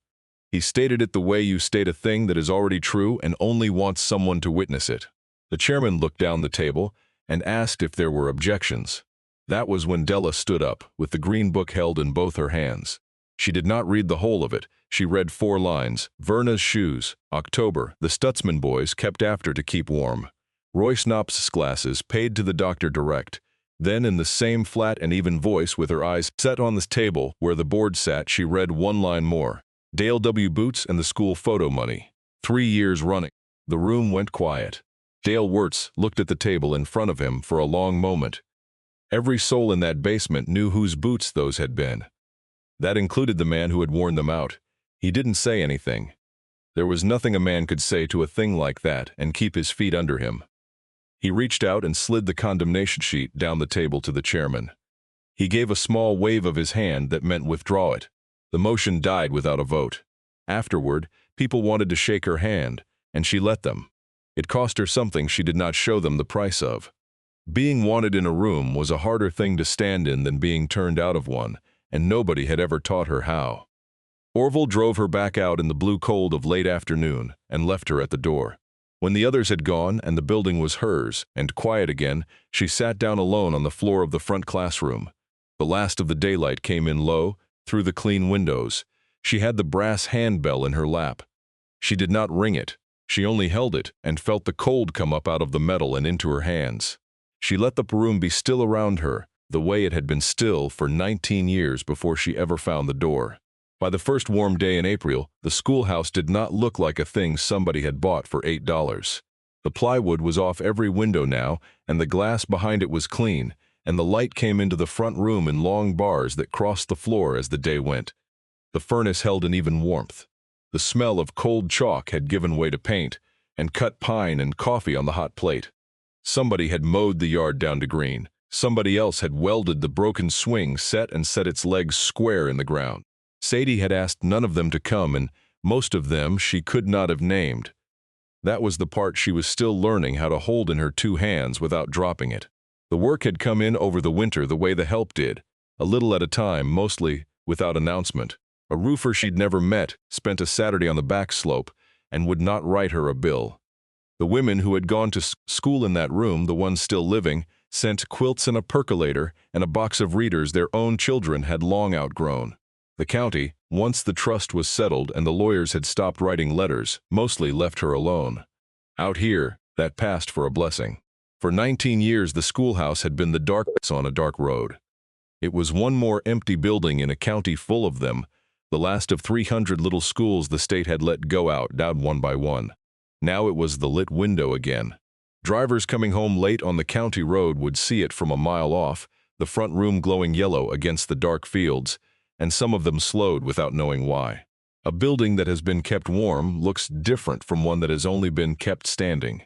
He stated it the way you state a thing that is already true and only wants someone to witness it. The chairman looked down the table and asked if there were objections. That was when Della stood up, with the green book held in both her hands. She did not read the whole of it. She read 4 lines. Verna's shoes. October. The Stutzman boys kept after to keep warm. Roy Snop's glasses paid to the doctor direct. Then in the same flat and even voice, with her eyes set on the table where the board sat, she read 1 line more. Dale W. Boots and the school photo money. 3 years running. The room went quiet. Dale Wirtz looked at the table in front of him for a long moment. Every soul in that basement knew whose boots those had been. That included the man who had worn them out. He didn't say anything. There was nothing a man could say to a thing like that and keep his feet under him. He reached out and slid the condemnation sheet down the table to the chairman. He gave a small wave of his hand that meant withdraw it. The motion died without a vote. Afterward, people wanted to shake her hand, and she let them. It cost her something she did not show them the price of. Being wanted in a room was a harder thing to stand in than being turned out of one, and nobody had ever taught her how. Orville drove her back out in the blue cold of late afternoon and left her at the door. When the others had gone and the building was hers and quiet again, she sat down alone on the floor of the front classroom. The last of the daylight came in low, through the clean windows. She had the brass handbell in her lap. She did not ring it. She only held it and felt the cold come up out of the metal and into her hands. She let the room be still around her, the way it had been still for 19 years before she ever found the door. By the first warm day in April, the schoolhouse did not look like a thing somebody had bought for $8. The plywood was off every window now, and the glass behind it was clean, and the light came into the front room in long bars that crossed the floor as the day went. The furnace held an even warmth. The smell of cold chalk had given way to paint, and cut pine and coffee on the hot plate. Somebody had mowed the yard down to green. Somebody else had welded the broken swing set and set its legs square in the ground. Sadie had asked none of them to come, and most of them she could not have named. That was the part she was still learning how to hold in her 2 hands without dropping it. The work had come in over the winter the way the help did, a little at a time, mostly without announcement. A roofer she'd never met spent a Saturday on the back slope and would not write her a bill. The women who had gone to school in that room, the ones still living, sent quilts and a percolator and a box of readers their own children had long outgrown. The county, once the trust was settled and the lawyers had stopped writing letters, mostly left her alone. Out here, that passed for a blessing. For 19 years the schoolhouse had been the darkness on a dark road. It was one more empty building in a county full of them, the last of 300 little schools the state had let go out, down one by one. Now it was the lit window again. Drivers coming home late on the county road would see it from a mile off, the front room glowing yellow against the dark fields, and some of them slowed without knowing why. A building that has been kept warm looks different from one that has only been kept standing.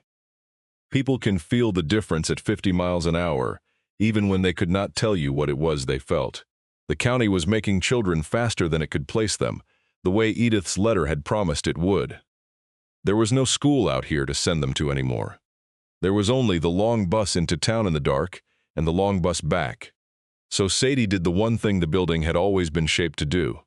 People can feel the difference at 50 miles an hour, even when they could not tell you what it was they felt. The county was making children faster than it could place them, the way Edith's letter had promised it would. There was no school out here to send them to anymore. There was only the long bus into town in the dark and the long bus back. So Sadie did the one thing the building had always been shaped to do.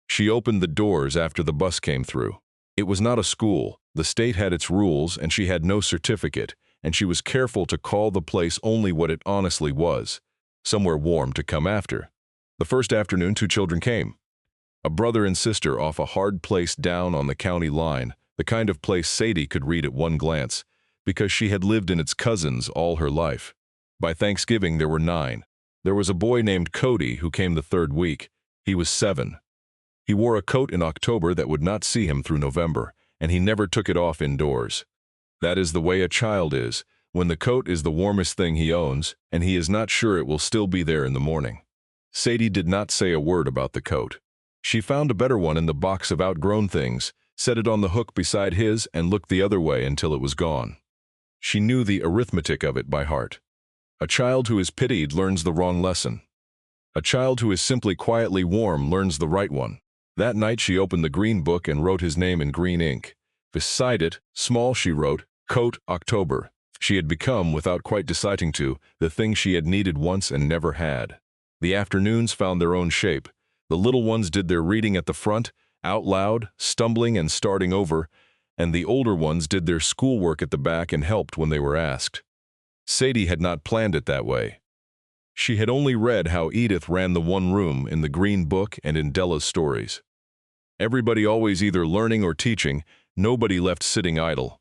She opened the doors after the bus came through. It was not a school. The state had its rules, and she had no certificate, and she was careful to call the place only what it honestly was, somewhere warm to come after. The first afternoon 2 children came. A brother and sister off a hard place down on the county line, the kind of place Sadie could read at one glance, because she had lived in its cousins all her life. By Thanksgiving there were 9. There was a boy named Cody who came the 3rd week. He was 7. He wore a coat in October that would not see him through November, and he never took it off indoors. That is the way a child is, when the coat is the warmest thing he owns, and he is not sure it will still be there in the morning. Sadie did not say a word about the coat. She found a better one in the box of outgrown things, set it on the hook beside his, and looked the other way until it was gone. She knew the arithmetic of it by heart. A child who is pitied learns the wrong lesson. A child who is simply quietly warm learns the right one. That night she opened the green book and wrote his name in green ink. Beside it, small, she wrote, "Coat, October." She had become, without quite deciding to, the thing she had needed once and never had. The afternoons found their own shape. The little ones did their reading at the front, out loud, stumbling and starting over, and the older ones did their schoolwork at the back and helped when they were asked. Sadie had not planned it that way. She had only read how Edith ran the one room in the green book and in Della's stories. Everybody always either learning or teaching, nobody left sitting idle.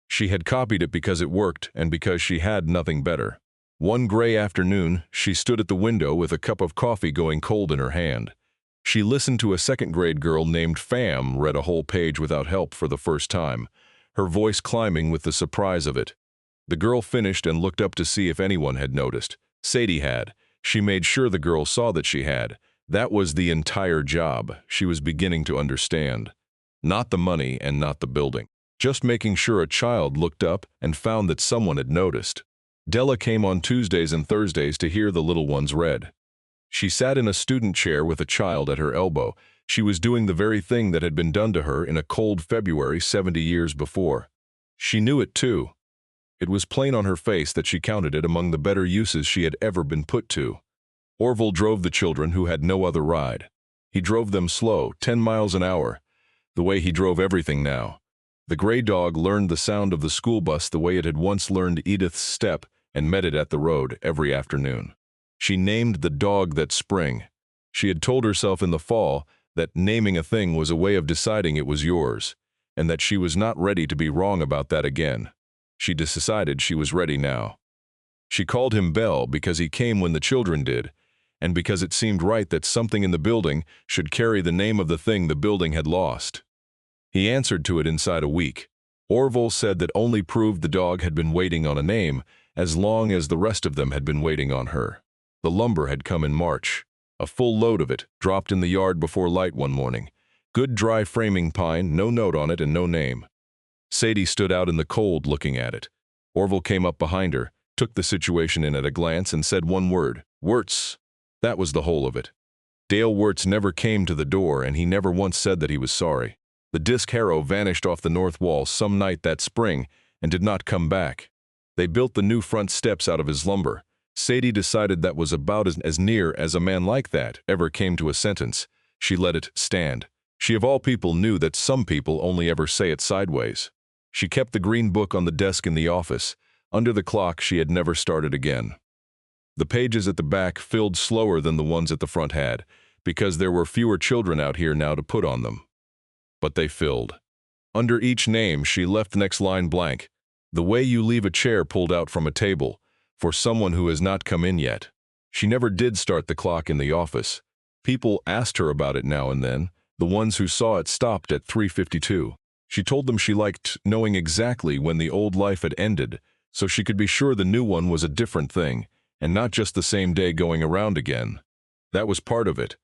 She had copied it because it worked and because she had nothing better. One gray afternoon, she stood at the window with a cup of coffee going cold in her hand. She listened to a second-grade girl named Fam read a whole page without help for the first time, her voice climbing with the surprise of it. The girl finished and looked up to see if anyone had noticed. Sadie had. She made sure the girl saw that she had. That was the entire job. She was beginning to understand. Not the money and not the building. Just making sure a child looked up and found that someone had noticed. Della came on Tuesdays and Thursdays to hear the little ones read. She sat in a student chair with a child at her elbow. She was doing the very thing that had been done to her in a cold February 70 years before. She knew it too. It was plain on her face that she counted it among the better uses she had ever been put to. Orville drove the children who had no other ride. He drove them slow, 10 miles an hour, the way he drove everything now. The gray dog learned the sound of the school bus the way it had once learned Edith's step and met it at the road every afternoon. She named the dog that spring. She had told herself in the fall that naming a thing was a way of deciding it was yours, and that she was not ready to be wrong about that again. She decided she was ready now. She called him Bell because he came when the children did, and because it seemed right that something in the building should carry the name of the thing the building had lost. He answered to it inside a week. Orville said that only proved the dog had been waiting on a name as long as the rest of them had been waiting on her. The lumber had come in March. A full load of it, dropped in the yard before light one morning. Good dry framing pine, no note on it and no name. Sadie stood out in the cold looking at it. Orville came up behind her, took the situation in at a glance and said one word, "Wirtz." That was the whole of it. Dale Wirtz never came to the door and he never once said that he was sorry. The disc harrow vanished off the north wall some night that spring and did not come back. They built the new front steps out of his lumber. Sadie decided that was about as near as a man like that ever came to a sentence. She let it stand. She of all people knew that some people only ever say it sideways. She kept the green book on the desk in the office. Under the clock she had never started again. The pages at the back filled slower than the ones at the front had, because there were fewer children out here now to put on them. But they filled. Under each name she left the next line blank, the way you leave a chair pulled out from a table, for someone who has not come in yet. She never did start the clock in the office. People asked her about it now and then. The ones who saw it stopped at 3:52. She told them she liked knowing exactly when the old life had ended, so she could be sure the new one was a different thing, and not just the same day going around again. That was part of it.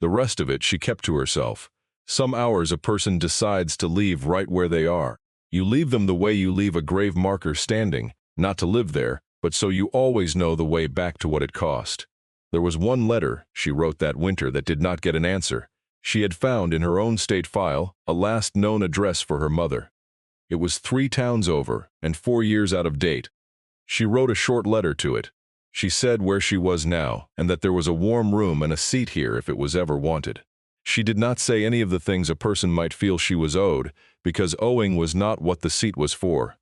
The rest of it she kept to herself. Some hours a person decides to leave right where they are. You leave them the way you leave a grave marker standing, not to live there, but so you always know the way back to what it cost. There was one letter she wrote that winter that did not get an answer. She had found in her own state file a last known address for her mother. It was 3 towns over and 4 years out of date. She wrote a short letter to it. She said where she was now and that there was a warm room and a seat here if it was ever wanted. She did not say any of the things a person might feel she was owed, because owing was not what the seat was for.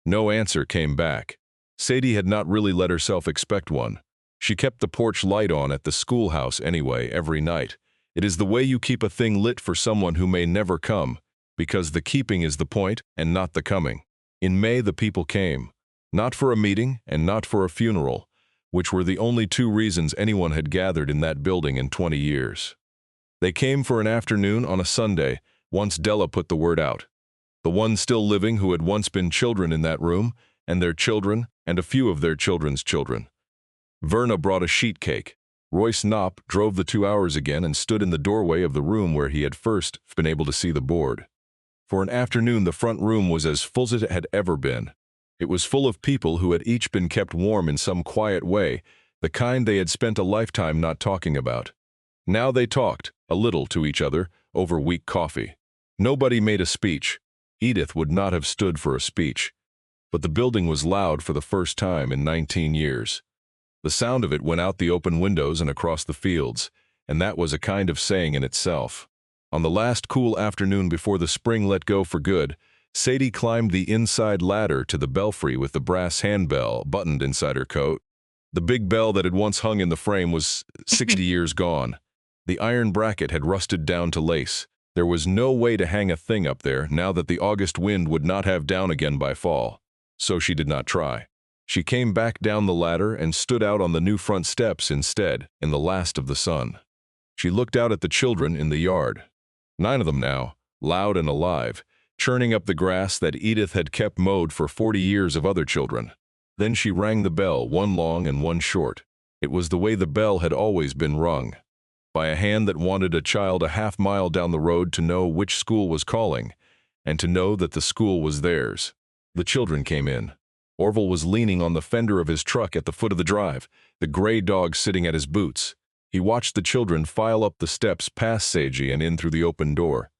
No answer came back. Sadie had not really let herself expect one. She kept the porch light on at the schoolhouse anyway every night. It is the way you keep a thing lit for someone who may never come, because the keeping is the point and not the coming. In May the people came, not for a meeting and not for a funeral, which were the only 2 reasons anyone had gathered in that building in 20 years. They came for an afternoon on a Sunday, once Della put the word out. The ones still living who had once been children in that room, and their children, and a few of their children's children. Verna brought a sheet cake. Royce Knopp drove the 2 hours again and stood in the doorway of the room where he had first been able to see the board. For an afternoon the front room was as full as it had ever been. It was full of people who had each been kept warm in some quiet way the kind they had spent a lifetime not talking about. Now they talked, a little to each other, over weak coffee. Nobody made a speech. Edith would not have stood for a speech. But the building was loud for the first time in 19 years. The sound of it went out the open windows and across the fields, and that was a kind of saying in itself. On the last cool afternoon before the spring let go for good, Sadie climbed the inside ladder to the belfry with the brass handbell buttoned inside her coat. The big bell that had once hung in the frame was 60 years gone. The iron bracket had rusted down to lace. There was no way to hang a thing up there now that the August wind would not have down again by fall. So she did not try. She came back down the ladder and stood out on the new front steps instead, in the last of the sun. She looked out at the children in the yard. 9 of them now, loud and alive, churning up the grass that Edith had kept mowed for 40 years of other children. Then she rang the bell, one long and one short. It was the way the bell had always been rung, by a hand that wanted a child a half-mile down the road to know which school was calling, and to know that the school was theirs. The children came in. Orville was leaning on the fender of his truck at the foot of the drive, the gray dog sitting at his boots. He watched the children file up the steps past Sage and in through the open door.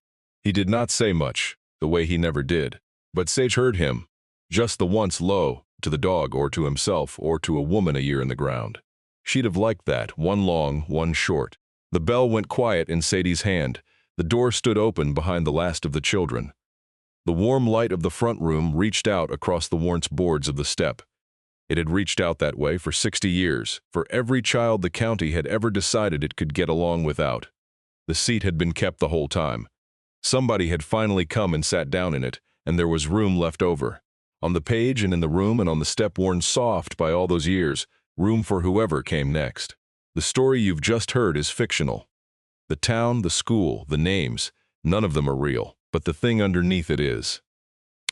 He did not say much, the way he never did. But Sage heard him, just the once low, to the dog or to himself or to a woman a year in the ground. She'd have liked that, one long, one short. The bell went quiet in Sadie's hand. The door stood open behind the last of the children. The warm light of the front room reached out across the worn boards of the step. It had reached out that way for 60 years, for every child the county had ever decided it could get along without. The seat had been kept the whole time. Somebody had finally come and sat down in it, and there was room left over. On the page and in the room and on the step worn soft by all those years, room for whoever came next. The story you've just heard is fictional. The town, the school, the names, none of them are real, but the thing underneath it is.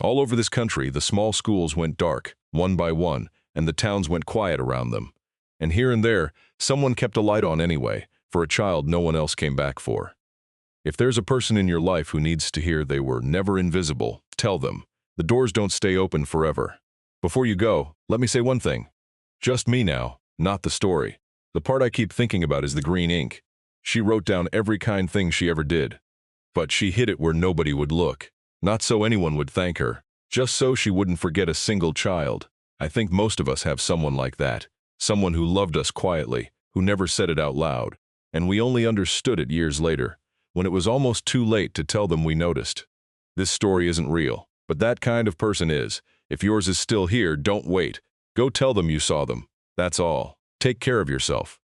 All over this country, the small schools went dark, one by one, and the towns went quiet around them. And here and there, someone kept a light on anyway, for a child no one else came back for. If there's a person in your life who needs to hear they were never invisible, tell them. The doors don't stay open forever. Before you go, let me say one thing. Just me now, not the story. The part I keep thinking about is the green ink. She wrote down every kind thing she ever did. But she hid it where nobody would look. Not so anyone would thank her. Just so she wouldn't forget a single child. I think most of us have someone like that. Someone who loved us quietly, who never said it out loud. And we only understood it years later, when it was almost too late to tell them we noticed. This story isn't real, but that kind of person is. If yours is still here, don't wait. Go tell them you saw them. That's all. Take care of yourself.